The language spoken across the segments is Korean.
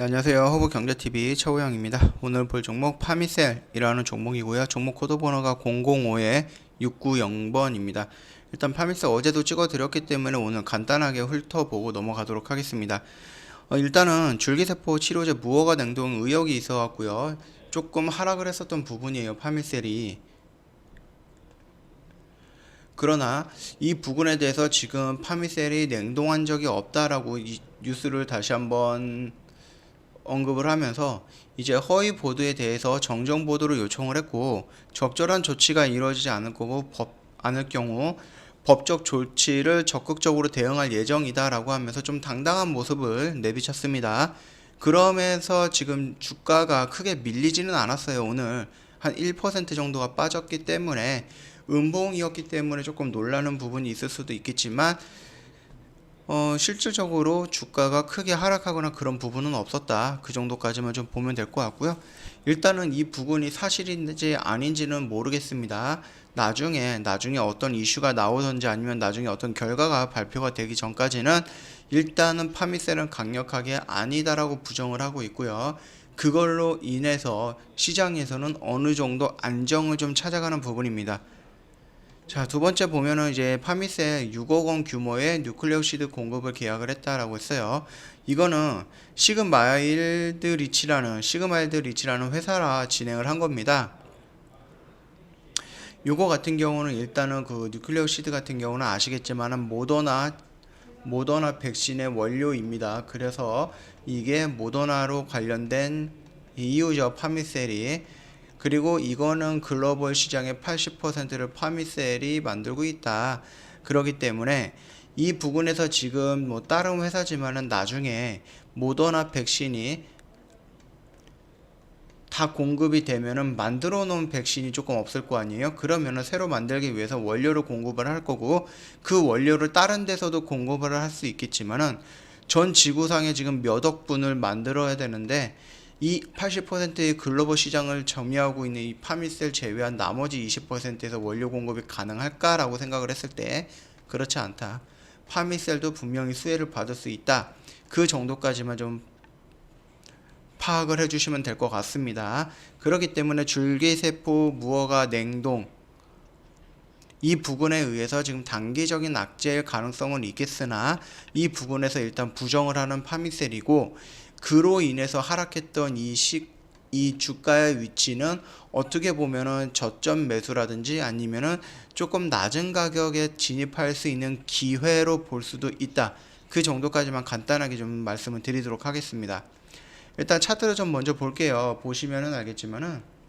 네, 안녕하세요. 허브경제TV 최호영입니다. 오늘 볼 종목 파미셀이라는 종목이고요. 종목 코드 번호가 005-690번입니다. 일단 파미셀 어제도 찍어 드렸기 때문에 오늘 간단하게 훑어보고 넘어가도록 하겠습니다. 일단은 줄기세포 치료제 무허가 냉동 의혹이 있어 왔고요. 조금 하락을 했었던 부분이에요, 파미셀이. 그러나 이 부분에 대해서 지금 파미셀이 냉동한 적이 없다라고 이 뉴스를 다시 한번 언급을 하면서 이제 허위 보도에 대해서 정정 보도를 요청을 했고, 적절한 조치가 이루어지지 않을 거고 않을 경우 법적 조치를 적극적으로 대응할 예정이다라고 하면서 좀 당당한 모습을 내비쳤습니다. 그러면서 지금 주가가 크게 밀리지는 않았어요. 오늘 한 1% 정도가 빠졌기 때문에, 음봉이었기 때문에 조금 놀라는 부분이 있을 수도 있겠지만 실질적으로 주가가 크게 하락하거나 그런 부분은 없었다. 그 정도까지만 좀 보면 될 것 같고요. 일단은 이 부분이 사실인지 아닌지는 모르겠습니다. 나중에 어떤 이슈가 나오든지 아니면 나중에 어떤 결과가 발표가 되기 전까지는 일단은 파미셀은 강력하게 아니다라고 부정을 하고 있고요. 그걸로 인해서 시장에서는 어느 정도 안정을 좀 찾아가는 부분입니다. 자, 두 번째 보면은 이제 파미셀 6억 원 규모의 뉴클레오시드 공급을 계약을 했다라고 했어요. 이거는 시그마일드 리치라는 회사라 진행을 한 겁니다. 요거 같은 경우는 일단은 그 뉴클레오시드 같은 경우는 아시겠지만은 모더나 백신의 원료입니다. 그래서 이게 모더나로 관련된 이유죠, 파미셀이. 그리고 이거는 글로벌 시장의 80%를 파미셀이 만들고 있다. 그렇기 때문에 이 부분에서 지금 뭐 다른 회사지만은 나중에 모더나 백신이 다 공급이 되면은 만들어 놓은 백신이 조금 없을 거 아니에요. 그러면은 새로 만들기 위해서 원료를 공급을 할 거고, 그 원료를 다른 데서도 공급을 할 수 있겠지만은 전 지구상에 지금 몇 억 분을 만들어야 되는데, 이 80%의 글로벌 시장을 점유하고 있는 이 파미셀 제외한 나머지 20%에서 원료 공급이 가능할까라고 생각을 했을 때 그렇지 않다. 파미셀도 분명히 수혜를 받을 수 있다. 그 정도까지만 좀 파악을 해주시면 될 것 같습니다. 그렇기 때문에 줄기세포 무허가 냉동 이 부분에 의해서 지금 단기적인 악재일 가능성은 있겠으나, 이 부분에서 일단 부정을 하는 파미셀이고, 그로 인해서 하락했던 이 주가의 위치는 어떻게 보면은 저점 매수라든지 아니면은 조금 낮은 가격에 진입할 수 있는 기회로 볼 수도 있다. 그 정도까지만 간단하게 좀 말씀을 드리도록 하겠습니다. 일단 차트를 좀 먼저 볼게요. 보시면은 알겠지만은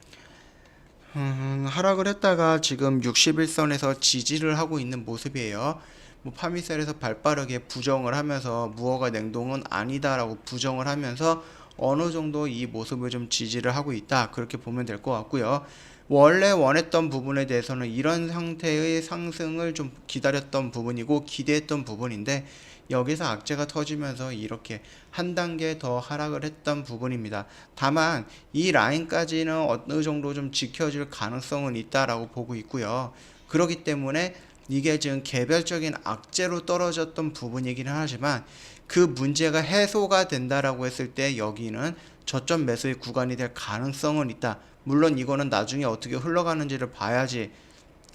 하락을 했다가 지금 61선에서 지지를 하고 있는 모습이에요. 뭐 파미셀에서 발빠르게 부정을 하면서 무허가 냉동은 아니다라고 부정을 하면서 어느 정도 이 모습을 좀 지지를 하고 있다, 그렇게 보면 될 것 같고요. 원래 원했던 부분에 대해서는 이런 상태의 상승을 좀 기다렸던 부분이고 기대했던 부분인데, 여기서 악재가 터지면서 이렇게 한 단계 더 하락을 했던 부분입니다. 다만 이 라인까지는 어느 정도 좀 지켜질 가능성은 있다라고 보고 있고요. 그렇기 때문에 이게 지금 개별적인 악재로 떨어졌던 부분이기는 하지만, 그 문제가 해소가 된다라고 했을 때 여기는 저점 매수의 구간이 될 가능성은 있다. 물론 이거는 나중에 어떻게 흘러가는지를 봐야지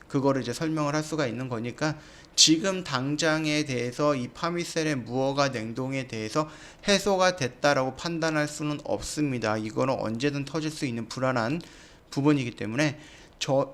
그거를 이제 설명을 할 수가 있는 거니까, 지금 당장에 대해서 이 파미셀의 무허가 냉동에 대해서 해소가 됐다라고 판단할 수는 없습니다. 이거는 언제든 터질 수 있는 불안한 부분이기 때문에,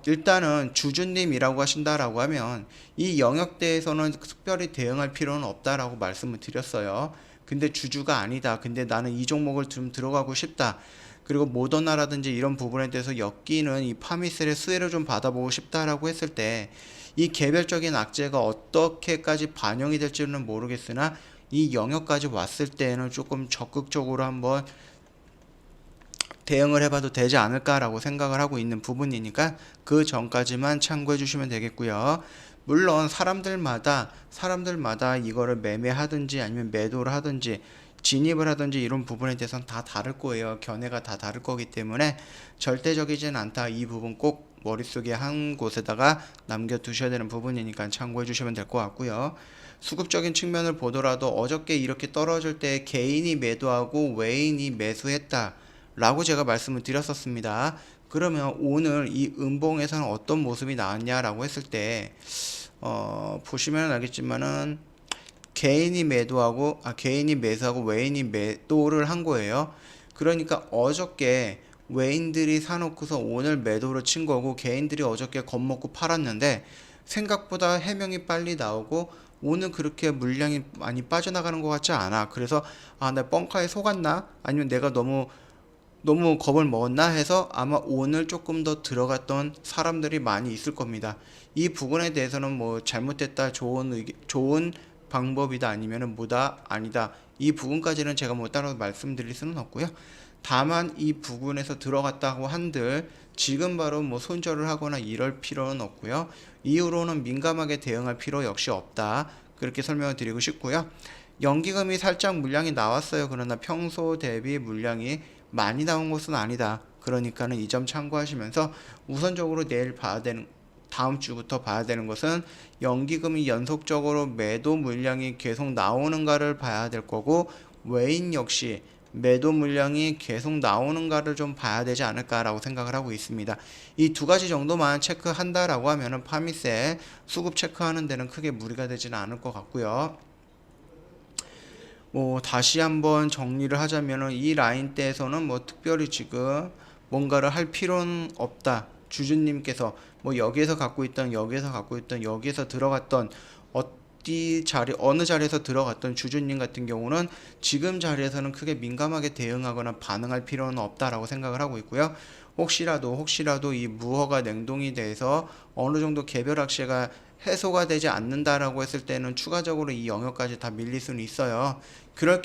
일단은 주주님이라고 하신다라고 하면 이 영역대에서는 특별히 대응할 필요는 없다라고 말씀을 드렸어요. 근데 주주가 아니다, 근데 나는 이 종목을 좀 들어가고 싶다, 그리고 모더나라든지 이런 부분에 대해서 엮이는 이 파미셀의 수혜를 좀 받아보고 싶다라고 했을 때, 이 개별적인 악재가 어떻게까지 반영이 될지는 모르겠으나 이 영역까지 왔을 때는 조금 적극적으로 한번 대응을 해봐도 되지 않을까라고 생각을 하고 있는 부분이니까 그 전까지만 참고해 주시면 되겠고요. 물론 사람들마다 이거를 매매하든지 아니면 매도를 하든지 진입을 하든지 이런 부분에 대해서는 다 다를 거예요. 견해가 다 다를 거기 때문에 절대적이진 않다. 이 부분 꼭 머릿속에 한 곳에다가 남겨두셔야 되는 부분이니까 참고해 주시면 될 것 같고요. 수급적인 측면을 보더라도 어저께 이렇게 떨어질 때 개인이 매도하고 외인이 매수했다 라고 제가 말씀을 드렸었습니다. 그러면 오늘 이 음봉에서는 어떤 모습이 나왔냐라고 했을 때 보시면 알겠지만은 개인이 매수하고 외인이 매도를 한 거예요. 그러니까 어저께 외인들이 사놓고서 오늘 매도를 친 거고, 개인들이 어저께 겁먹고 팔았는데 생각보다 해명이 빨리 나오고 오늘 그렇게 물량이 많이 빠져나가는 것 같지 않아. 그래서 나 뻥카에 속았나? 아니면 내가 너무 겁을 먹었나 해서 아마 오늘 조금 더 들어갔던 사람들이 많이 있을 겁니다. 이 부분에 대해서는 뭐 잘못됐다, 좋은 방법이다, 아니면은 뭐다, 아니다, 이 부분까지는 제가 뭐 따로 말씀드릴 수는 없고요. 다만 이 부분에서 들어갔다고 한들 지금 바로 뭐 손절을 하거나 이럴 필요는 없고요. 이후로는 민감하게 대응할 필요 역시 없다, 그렇게 설명을 드리고 싶고요. 연기금이 살짝 물량이 나왔어요. 그러나 평소 대비 물량이 많이 나온 것은 아니다. 그러니까는 이 점 참고하시면서 우선적으로 다음 주부터 봐야 되는 것은 연기금이 연속적으로 매도 물량이 계속 나오는가를 봐야 될 거고, 외인 역시 매도 물량이 계속 나오는가를 좀 봐야 되지 않을까라고 생각을 하고 있습니다. 이 두 가지 정도만 체크한다라고 하면은 파미세 수급 체크하는 데는 크게 무리가 되지는 않을 것 같고요. 뭐 다시 한번 정리를 하자면은 이 라인대에서는 뭐 특별히 지금 뭔가를 할 필요는 없다. 주주님께서 뭐 여기에서 갖고 있던 여기에서 들어갔던 어느 자리에서 들어갔던 주주님 같은 경우는 지금 자리에서는 크게 민감하게 대응하거나 반응할 필요는 없다라고 생각을 하고 있고요. 혹시라도 이 무허가 냉동이 돼서 어느 정도 개별 악재가 해소가 되지 않는다라고 했을 때는 추가적으로 이 영역까지 다 밀릴 수는 있어요. 그럴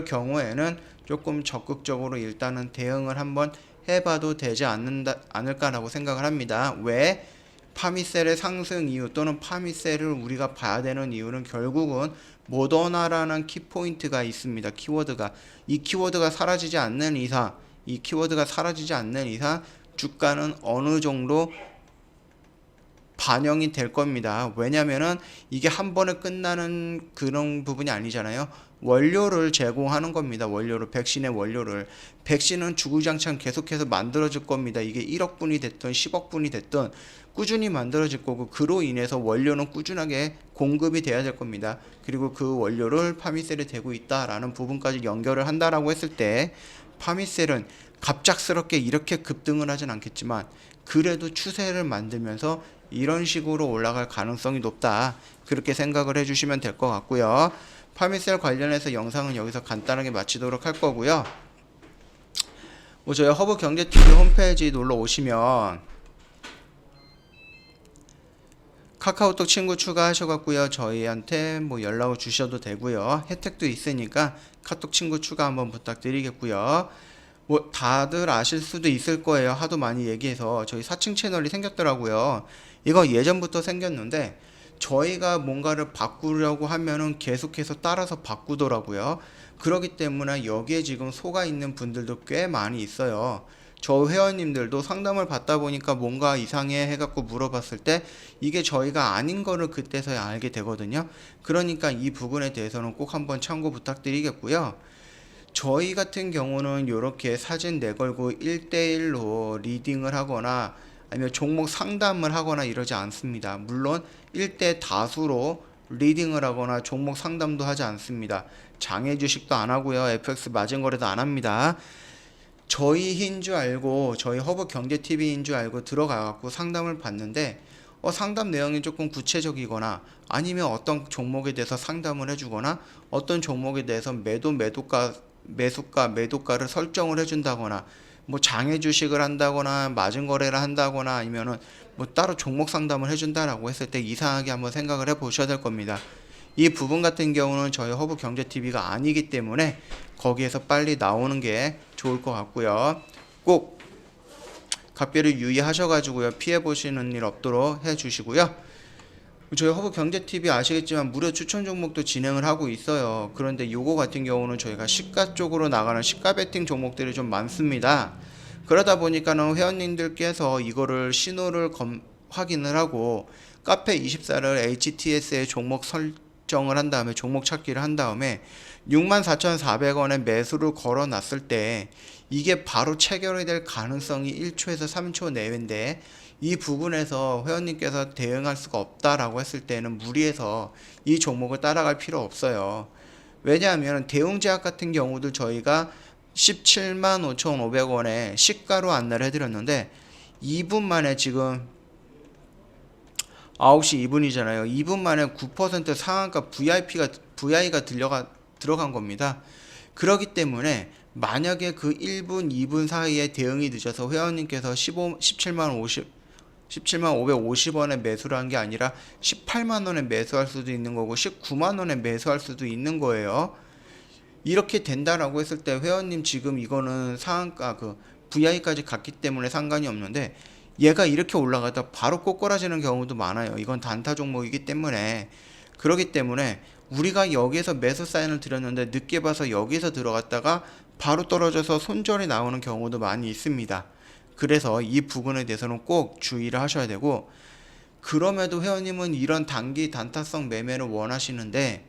경우에는 조금 적극적으로 일단은 대응을 한번 해봐도 되지 않을까라고 생각을 합니다. 왜? 파미셀의 상승 이유 또는 파미셀을 우리가 봐야 되는 이유는 결국은 모더나라는 키포인트가 있습니다. 이 키워드가 사라지지 않는 이상 주가는 어느 정도 반영이 될 겁니다. 왜냐면은 이게 한 번에 끝나는 그런 부분이 아니잖아요. 원료를 제공하는 겁니다. 백신은 주구장창 계속해서 만들어질 겁니다. 이게 1억 분이 됐든 10억 분이 됐든 꾸준히 만들어질 거고, 그로 인해서 원료는 꾸준하게 공급이 돼야 될 겁니다. 그리고 그 원료를 파미셀에 대고 있다라는 부분까지 연결을 한다라고 했을 때 파미셀은 갑작스럽게 이렇게 급등을 하진 않겠지만 그래도 추세를 만들면서 이런 식으로 올라갈 가능성이 높다, 그렇게 생각을 해주시면 될 것 같고요. 파미셀 관련해서 영상은 여기서 간단하게 마치도록 할 거고요. 뭐 저희 허브경제TV 홈페이지 놀러 오시면 카카오톡 친구 추가하셔갖고요, 저희한테 뭐 연락을 주셔도 되고요. 혜택도 있으니까 카톡 친구 추가 한번 부탁드리겠고요. 뭐 다들 아실 수도 있을 거예요. 하도 많이 얘기해서 저희 4층 채널이 생겼더라고요. 이거 예전부터 생겼는데 저희가 뭔가를 바꾸려고 하면은 계속해서 따라서 바꾸더라고요. 그렇기 때문에 여기에 지금 속아 있는 분들도 꽤 많이 있어요. 저 회원님들도 상담을 받다 보니까 뭔가 이상해 해갖고 물어봤을 때 이게 저희가 아닌 거를 그때서야 알게 되거든요. 그러니까 이 부분에 대해서는 꼭 한번 참고 부탁드리겠고요. 저희 같은 경우는 이렇게 사진 내걸고 1대1로 리딩을 하거나 아니면 종목 상담을 하거나 이러지 않습니다. 물론 1대 다수로 리딩을 하거나 종목 상담도 하지 않습니다. 장외 주식도 안 하고요. FX 마진 거래도 안 합니다. 저희인 줄 알고, 저희 허브경제TV인 줄 알고 들어가갖고 상담을 받는데 상담 내용이 조금 구체적이거나 아니면 어떤 종목에 대해서 상담을 해주거나 어떤 종목에 대해서 매도가를 설정을 해준다거나 뭐 장외 주식을 한다거나 마진 거래를 한다거나 아니면은 뭐 따로 종목 상담을 해준다라고 했을 때 이상하게 한번 생각을 해보셔야 될 겁니다. 이 부분 같은 경우는 저희 허브경제TV가 아니기 때문에 거기에서 빨리 나오는 게 좋을 것 같고요. 꼭 각별히 유의하셔가지고요, 피해 보시는 일 없도록 해주시고요. 저희 허브경제TV 아시겠지만 무료 추천 종목도 진행을 하고 있어요. 그런데 요거 같은 경우는 저희가 시가 쪽으로 나가는 시가 베팅 종목들이 좀 많습니다. 그러다 보니까는 회원님들께서 이거를 신호를 확인을 하고 카페24를 HTS에 종목 설정을 한 다음에 종목 찾기를 한 다음에 64,400원에 매수를 걸어 놨을 때 이게 바로 체결이 될 가능성이 1초에서 3초 내외인데 이 부분에서 회원님께서 대응할 수가 없다라고 했을 때는 무리해서 이 종목을 따라갈 필요 없어요. 왜냐하면 대웅제약 같은 경우도 저희가 17만 5,500원에 시가로 안내를 해드렸는데 2분 만에 지금 9시 2분이잖아요. 2분 만에 9% 상한가 VI가 들어간 겁니다. 그렇기 때문에 만약에 그 1분, 2분 사이에 대응이 늦어서 회원님께서 17만 550원에 매수를 한 게 아니라 18만 원에 매수할 수도 있는 거고 19만 원에 매수할 수도 있는 거예요. 이렇게 된다라고 했을 때 회원님 지금 이거는 상한가 VI까지 갔기 때문에 상관이 없는데 얘가 이렇게 올라가다 바로 꼬꾸라지는 경우도 많아요. 이건 단타 종목이기 때문에 그렇기 때문에 우리가 여기에서 매수 사인을 드렸는데 늦게 봐서 여기서 들어갔다가 바로 떨어져서 손절이 나오는 경우도 많이 있습니다. 그래서 이 부분에 대해서는 꼭 주의를 하셔야 되고 그럼에도 회원님은 이런 단기 단타성 매매를 원하시는데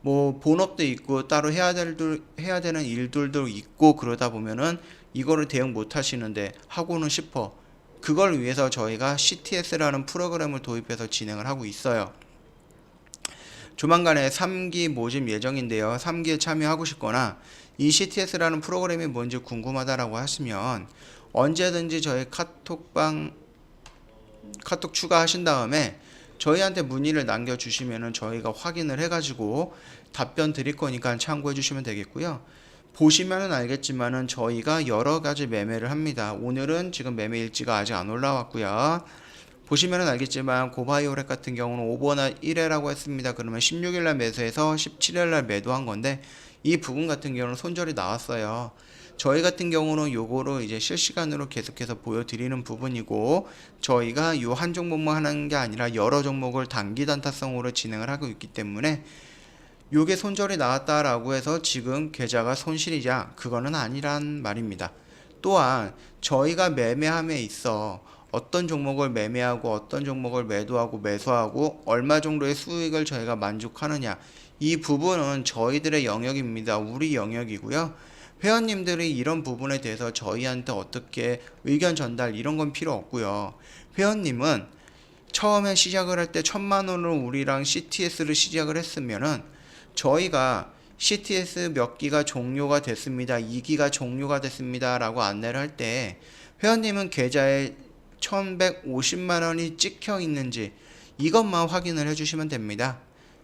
뭐 본업도 있고 따로 해야 되는 일들도 있고 그러다 보면은 이거를 대응 못 하시는데 하고는 싶어. 그걸 위해서 저희가 CTS라는 프로그램을 도입해서 진행을 하고 있어요. 조만간에 3기 모집 예정인데요. 3기에 참여하고 싶거나 이 CTS라는 프로그램이 뭔지 궁금하다라고 하시면 언제든지 저희 카톡 추가하신 다음에 저희한테 문의를 남겨주시면은 저희가 확인을 해가지고 답변 드릴 거니까 참고해 주시면 되겠고요. 보시면은 알겠지만은 저희가 여러 가지 매매를 합니다. 오늘은 지금 매매 일지가 아직 안 올라왔고요. 보시면은 알겠지만 고바이오렉 같은 경우는 오버나잇 1회라고 했습니다. 그러면 16일날 매수해서 17일날 매도한 건데 이 부분 같은 경우는 손절이 나왔어요. 저희 같은 경우는 요거를 이제 실시간으로 계속해서 보여드리는 부분이고 저희가 요 한 종목만 하는 게 아니라 여러 종목을 단기 단타성으로 진행을 하고 있기 때문에 요게 손절이 나왔다라고 해서 지금 계좌가 손실이냐 그거는 아니란 말입니다. 또한 저희가 매매함에 있어 어떤 종목을 매매하고 어떤 종목을 매도하고 매수하고 얼마 정도의 수익을 저희가 만족하느냐 이 부분은 저희들의 영역입니다. 우리 영역이고요. 회원님들이 이런 부분에 대해서 저희한테 어떻게 의견 전달 이런 건 필요 없고요. 회원님은 처음에 시작을 할 때 1,000만 원으로 우리랑 CTS를 시작을 했으면은 저희가 CTS 몇 기가 종료가 됐습니다. 2기가 종료가 됐습니다. 라고 안내를 할 때 회원님은 계좌에 1,150만 원이 찍혀 있는지 이것만 확인을 해주시면 됩니다.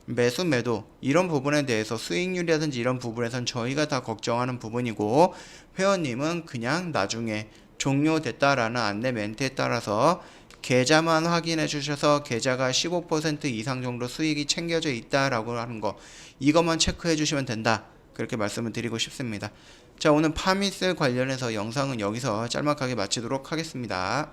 매수 매도 이런 부분에 대해서 수익률이라든지 이런 부분에선 저희가 다 걱정하는 부분이고 회원님은 그냥 나중에 종료됐다라는 안내 멘트에 따라서 계좌만 확인해 주셔서 계좌가 15% 이상 정도 수익이 챙겨져 있다라고 하는 거 이것만 체크해 주시면 된다 그렇게 말씀을 드리고 싶습니다. 자, 오늘 파미슬 관련해서 영상은 여기서 짤막하게 마치도록 하겠습니다.